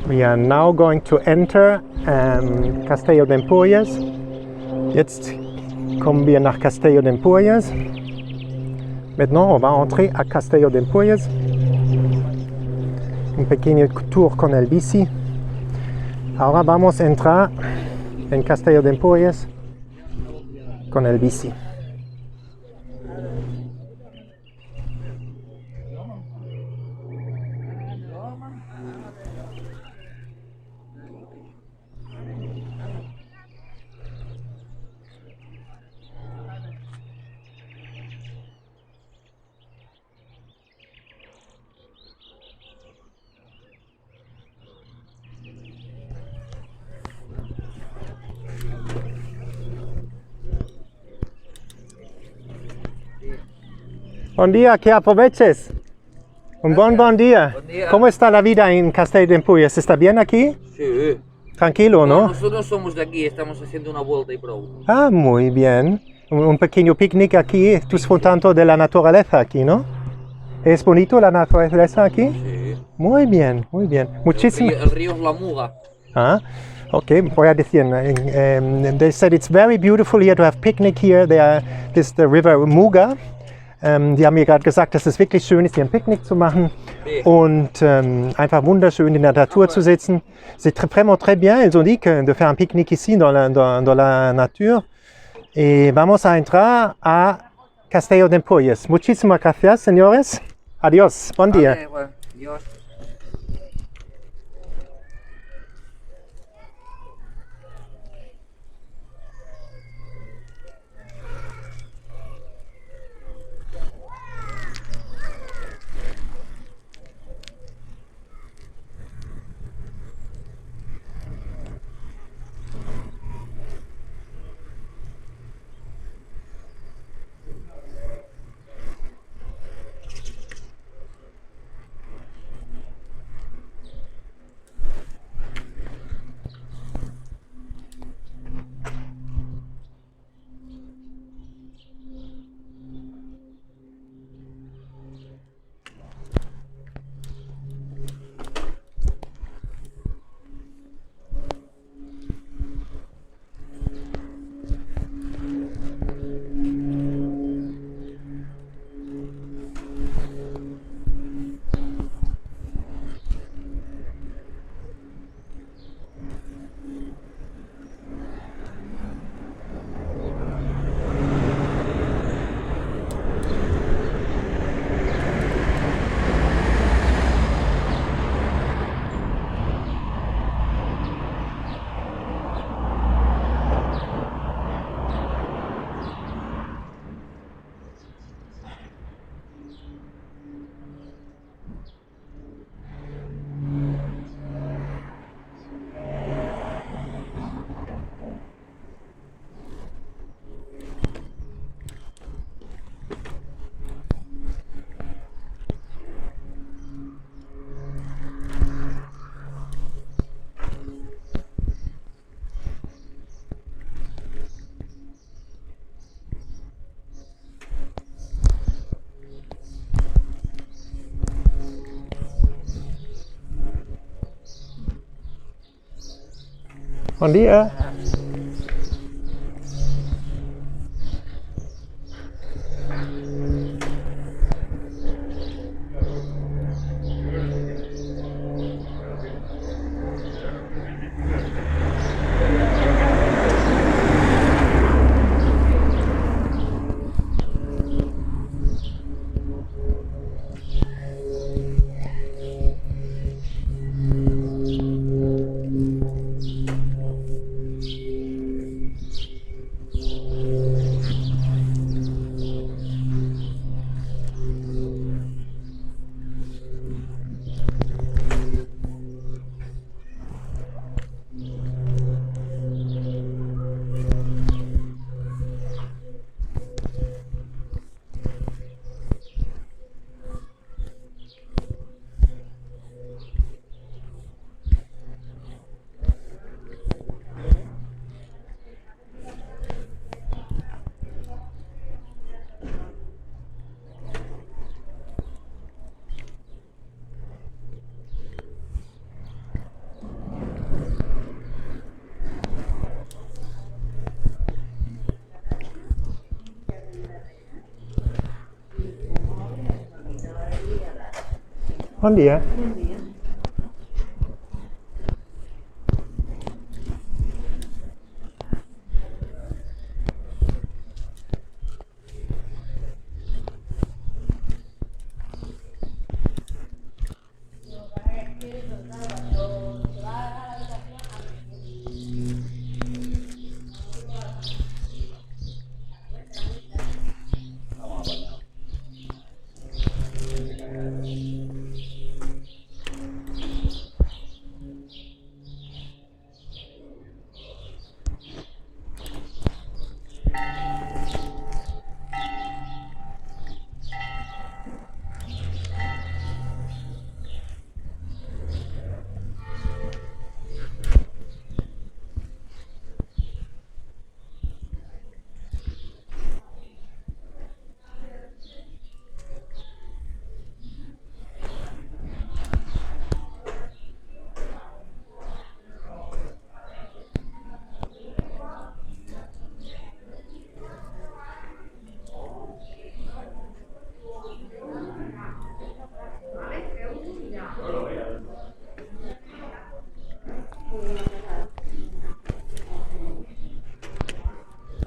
We are now going to enter Castello d'Empúries. Jetzt kommen wir nach Castello d'Empúries. Maintenant, on va entrer à Castello d'Empúries. Un pequeño tour con el bici. Ahora vamos a entrar en Castello d'Empúries con el bici. Buen día, que aproveches. Un buen día. Buen día. ¿Cómo está la vida en Castello d'Empúries? ¿Está bien aquí? Sí. Tranquilo, ¿no? Nosotros somos de aquí, estamos haciendo una vuelta y pro. Ah, muy bien. Un pequeño picnic aquí, disfrutando de la naturaleza aquí, ¿no? ¿Es bonito la naturaleza aquí? Sí. Muy bien, muy bien. Muchísimas. El río es la Muga. Ah, okay, voy a decir. They said it's very beautiful here to have picnic here. This is the river Muga. Die haben mir gerade gesagt, dass es wirklich schön ist, hier ein Picknick zu machen und einfach wunderschön in der Natur zu sitzen. C'est vraiment très bien, ils ont dit que de faire un pique-nique ici dans la nature. Et vamos a entrar a Castello d'Empúries. Muchísimas gracias, señores. Adiós, buen día. Vale, bueno, Dios. Buen día. Bon dia. Bon dia.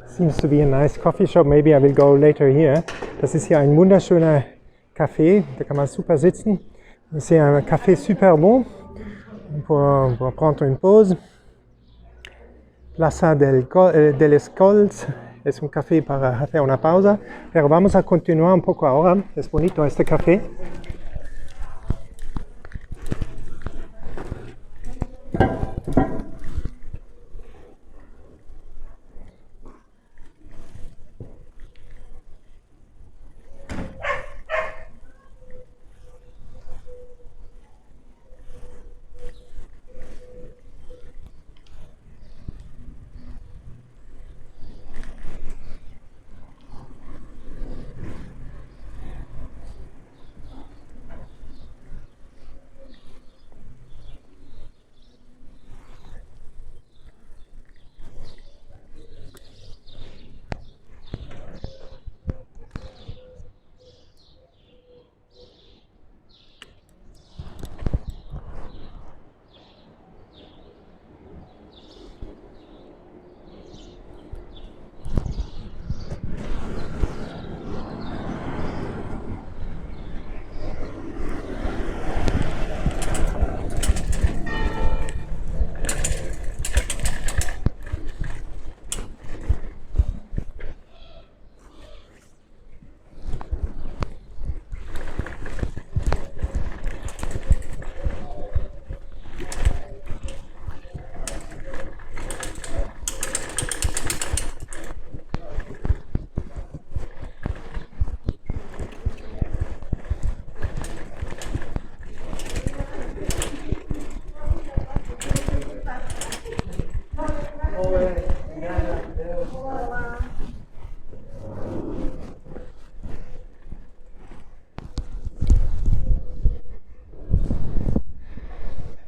Seems to be a nice coffee shop. Maybe I will go later here. Das ist hier ein wunderschöner Café. Da kann man super sitzen. C'est un café super bon pour prendre une pause. Plaza de los Cols. Es un café para hacer una pausa. Pero vamos a continuar un poco ahora. Es bonito este café.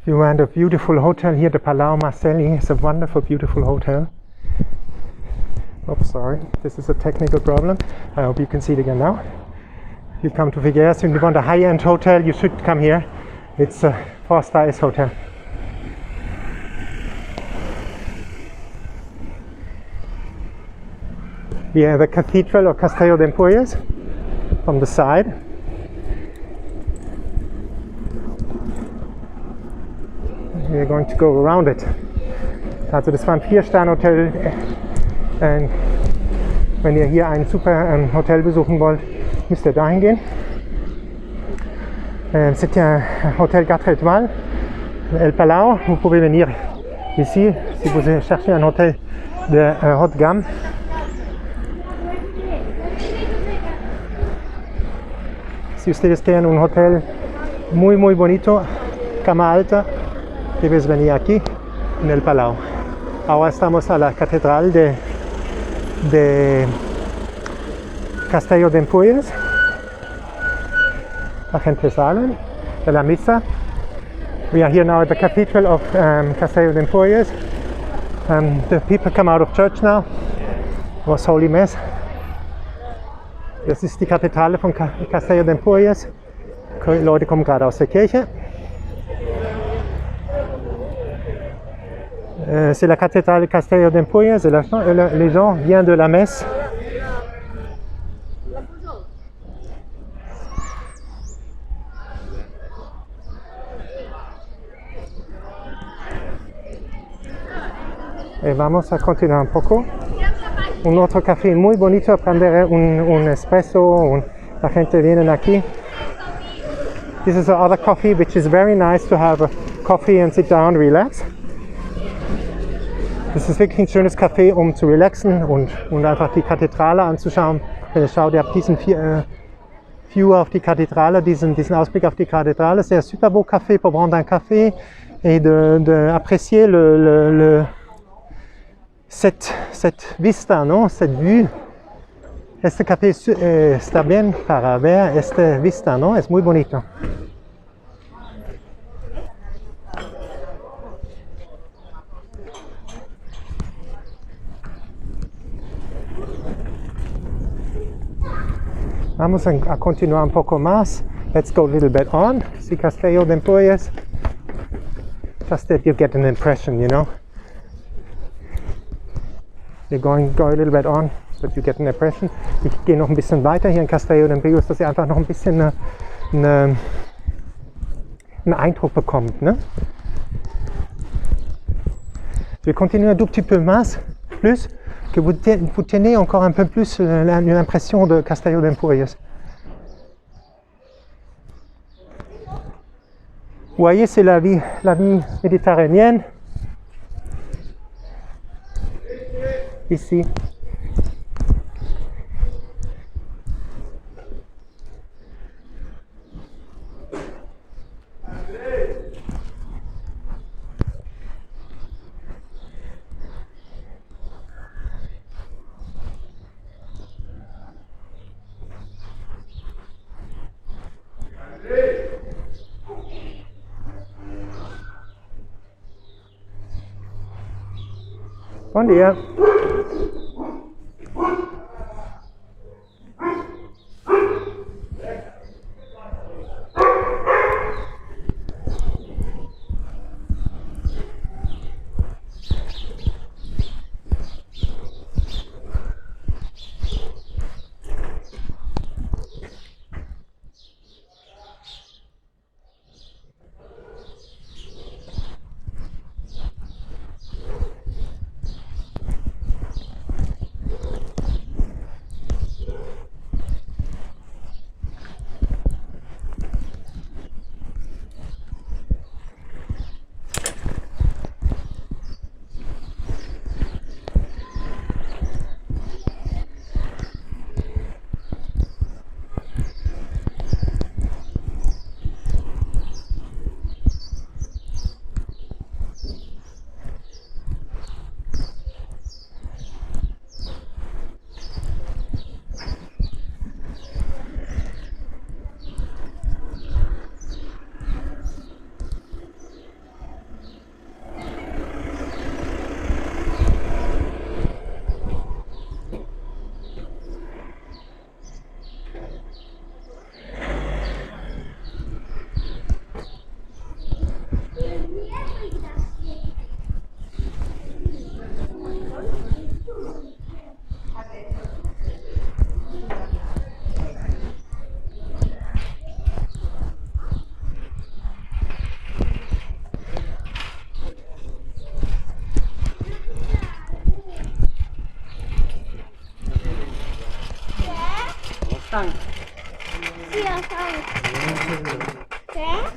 You want a beautiful hotel here, the Palau Marcelli. It's a wonderful, beautiful hotel. Oh, sorry, this is a technical problem. I hope you can see it again now. If you come to Figueres and you want a high-end hotel, you should come here. It's a 4-star hotel. We have the cathedral or Castello de Empúries from the side. We're going to go around it. Also das war ein 4-Sterne-Hotel. Wenn ihr hier ein super Hotel besuchen wollt, müsst ihr dahin gehen. C'est un hôtel 4 étoiles, El Palau. Vous pouvez venir ici si vous cherchez un hôtel de haute gamme. Si ustedes quieren un hotel muy muy bonito, cama alta, debes venir aquí en El Palau. Ahora estamos a la catedral de Castello de Empúries. La gente sale de la misa. We are here now at the cathedral of Castello de Empúries. The people come out of church now. It was Holy Mass. Das ist die Kathedrale von Castello de Empúries. Leute kommen gerade aus der Kirche. C'est la cathédrale de Castello d'Empúries. Les gens viennent de la messe. Et vamos a continuar un poco. Un otro café muy bonito, prender un espresso. La gente viene aquí. This is another coffee which is very nice to have a coffee and sit down, relax. Das ist wirklich ein schönes Café, um zu relaxen und einfach die Kathedrale anzuschauen. Wenn ihr schaut, ihr habt diesen View auf die Kathedrale, diesen Ausblick auf die Kathedrale. C'est un super beau café pour prendre un café et d'apprécier cette vista, ¿no? Cette vue. Este café está bien para ver esta vista, ¿no? Es muy bonito. Vamos a continuar un poco más. Let's go a little bit on. See Castello d'Empúries. Just that you get an impression, you know. You're go a little bit on, but you get an impression. Ich gehe noch ein bisschen weiter hier in Castello d'Empúries, dass ihr einfach noch ein bisschen einen Eindruck bekommt, ne? Je vais continuer un tout petit peu plus, que vous tenez encore un peu plus l'impression de Castello d'Empúries. Vous voyez, c'est la vie méditerranéenne. Ici. Bom dia. Sang. Sì, la sang. Che?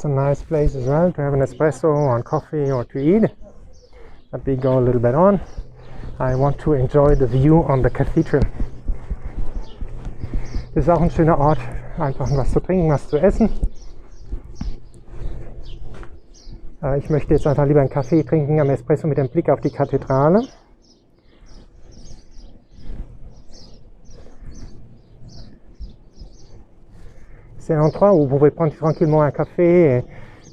That's a nice place as well to have an espresso or coffee or to eat. But we go a little bit on. I want to enjoy the view on the cathedral. Das ist auch ein schöner Ort, einfach was zu trinken, was zu essen. Ich möchte jetzt einfach lieber einen Kaffee trinken am Espresso mit dem Blick auf die Kathedrale. C'est un endroit où vous pouvez prendre tranquillement un café,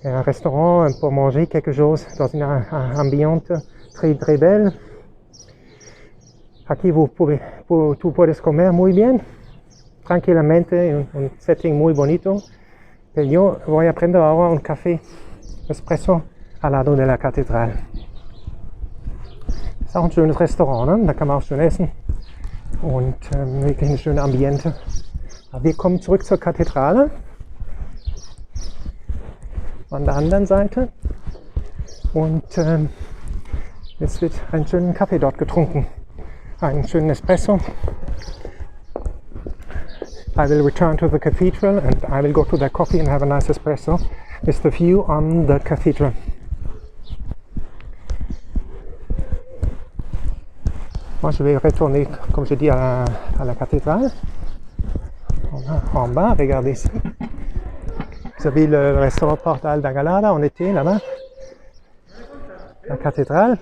un restaurant pour manger quelque chose dans une ambiente très très belle. Aquí tú puedes comer muy bien, tranquilamente, en un setting muy bonito. Pero yo voy a prender ahora un café espresso al lado de la Kathedrale. Ist auch ein schönes Restaurant, ne? Da kann man auch schön essen und wirklich eine schöne Ambiente. Aber wir kommen zurück zur Kathedrale an der anderen Seite und jetzt wird ein schönen Kaffee dort getrunken, einen schönen Espresso. I will return to the cathedral and I will go to the coffee and have a nice espresso with the view on the cathedral. Moi je vais retourner, comme je dis, à la cathédrale. En bas, regardez ici. Vous avez le restaurant Portal d'Angalada, on était là-bas. La cathédrale.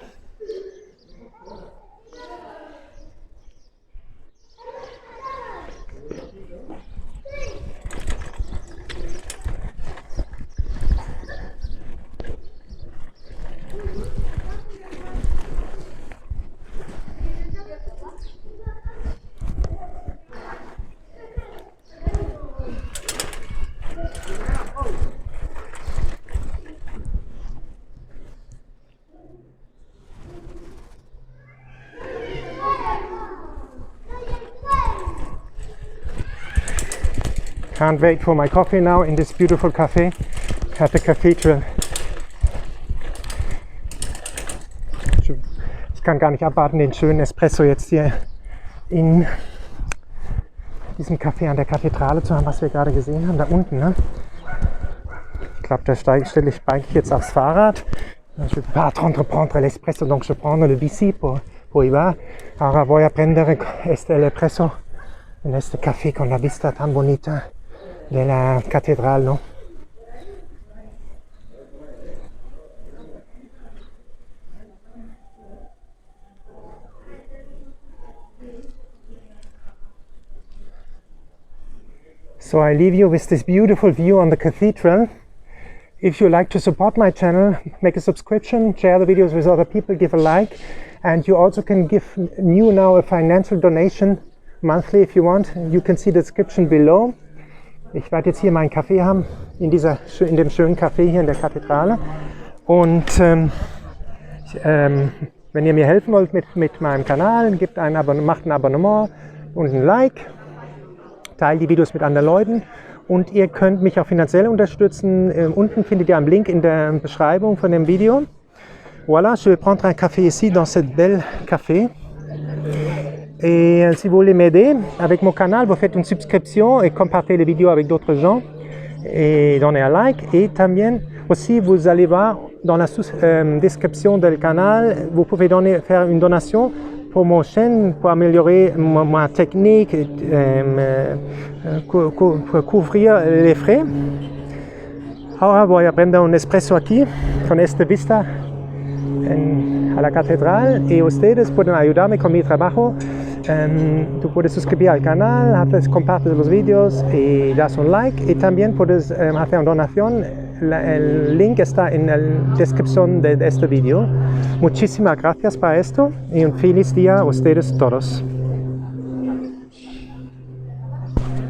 Can't wait for my coffee now in this beautiful cafe at the cathedral. Ich kann gar nicht abwarten, den schönen Espresso jetzt hier in diesem Café an der Kathedrale zu haben, was wir gerade gesehen haben, da unten. Ne? Ich glaube, da stelle ich jetzt aufs Fahrrad. Je vais pas entreprendre l'espresso, donc je prends le bici pour y va. Ahora voy a prendere el espresso en este café con la vista tan bonita de la catedral, ¿no? So I leave you with this beautiful view on the cathedral. If you like to support my channel, make a subscription, share the videos with other people, give a like, and you also can give you now a financial donation monthly if you want. You can see the description below. Ich werde jetzt hier meinen Kaffee haben, in dem schönen Café hier in der Kathedrale. Und wenn ihr mir helfen wollt mit meinem Kanal, macht ein Abonnement und ein Like, teilt die Videos mit anderen Leuten und ihr könnt mich auch finanziell unterstützen. Unten findet ihr einen Link in der Beschreibung von dem Video. Voilà, je vais prendre un café ici dans cette belle café. Et si vous voulez m'aider avec mon canal, vous faites une subscription et compartez les vidéos avec d'autres gens et donnez un like. Et también aussi vous allez voir dans la description du canal, vous pouvez faire une donation pour mon chaîne, pour améliorer ma technique, pour couvrir les frais. Ahora voy a prender un espresso aquí con esta vista a la catedral y ustedes pueden ayudarme con mi trabajo. Tú puedes suscribir al canal, compartes los vídeos y das un like y también puedes hacer una donación. El link está en la descripción de este vídeo. Muchísimas gracias para esto y un feliz día a ustedes todos.